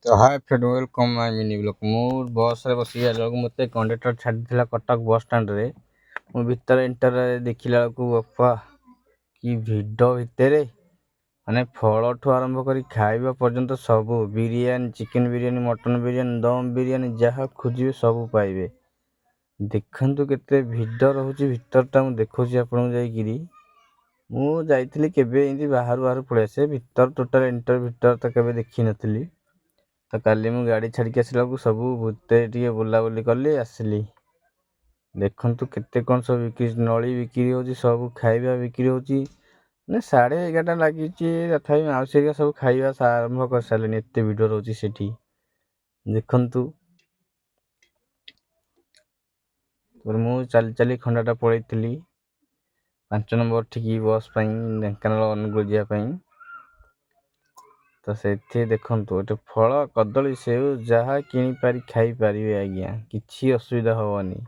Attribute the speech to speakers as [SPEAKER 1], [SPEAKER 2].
[SPEAKER 1] तो hi friend, welcome my mini blog. मु बस रे बसी आइला बेलକୁ ମୋତେ कंडक्टर ଛାଡ଼ିଥିଲା କଟକ ବସ୍ ଷ୍ଟାଣ୍ଡରେ। ମୁଁ ଭିତରେ ଏଣ୍ଟର ଦେଖିଲା ବେଳକୁ ବାପା କି ଭିଡ଼ ଭିତରେ, ମାନେ ଫଳଠୁ ଆରମ୍ଭ କରି ଖାଇବା ପର୍ଯ୍ୟନ୍ତ ସବୁ, ବିରିୟାନୀ, ଚିକେନ ବିରିୟାନୀ, ମଟନ ବିରିୟାନୀ, ଦମ ବିରିୟାନୀ, ଯାହା ଖୋଜିବେ ସବୁ ପାଇବେ। ଦେଖନ୍ତୁ କେତେ ଭିଡ଼ ରହୁଛି ଭିତରଟା। ମୁଁ ଦେଖୁଛି ଆପଣଙ୍କୁ ଯାଇକିରି। ମୁଁ ଯାଇଥିଲି କେବେ ଏମିତି ବାହାରୁ ପଳେଇ ଆସେ, ଭିତର ଟୋଟାଲ ଏଣ୍ଟର ଭିତର ତ କେବେ ଦେଖିନଥିଲି। ତ କାଲି ମୁଁ ଗାଡ଼ି ଛାଡ଼ିକି ଆସିଲା ବେଳକୁ ସବୁ ଭିତରେ ଟିକେ ବୁଲାବୁଲି କଲି, ଆସିଲି। ଦେଖନ୍ତୁ କେତେ କ'ଣ ସବୁ ବିକ୍ରି, ନଳି ବିକ୍ରି ହେଉଛି, ସବୁ ଖାଇବା ବିକ୍ରି ହେଉଛି। ମାନେ 11:30 ଲାଗିଛି, ତଥାପି ମାଉସୀ ହେରିକା ସବୁ ଖାଇବା ଆରମ୍ଭ କରିସାରିଲେଣି, ଏତେ ଭିଡ଼ ରହୁଛି ସେଠି। ଦେଖନ୍ତୁ ମୁଁ ଚାଲି ଚାଲି ଖଣ୍ଡାଟା ପଳେଇଥିଲି 5 ନମ୍ବର ଠିକି ବସ୍ ପାଇଁ, ଢେଙ୍କାନାଳ ଅନୁଗୁଳ ଯିବା ପାଇଁ। ତ ସେଠି ଦେଖନ୍ତୁ, ଏଠି ଫଳ, କଦଳୀ, ସେଉ ଯାହା କିଣିପାରି ଖାଇପାରିବେ ଆଜ୍ଞା, କିଛି ଅସୁବିଧା ହେବନି।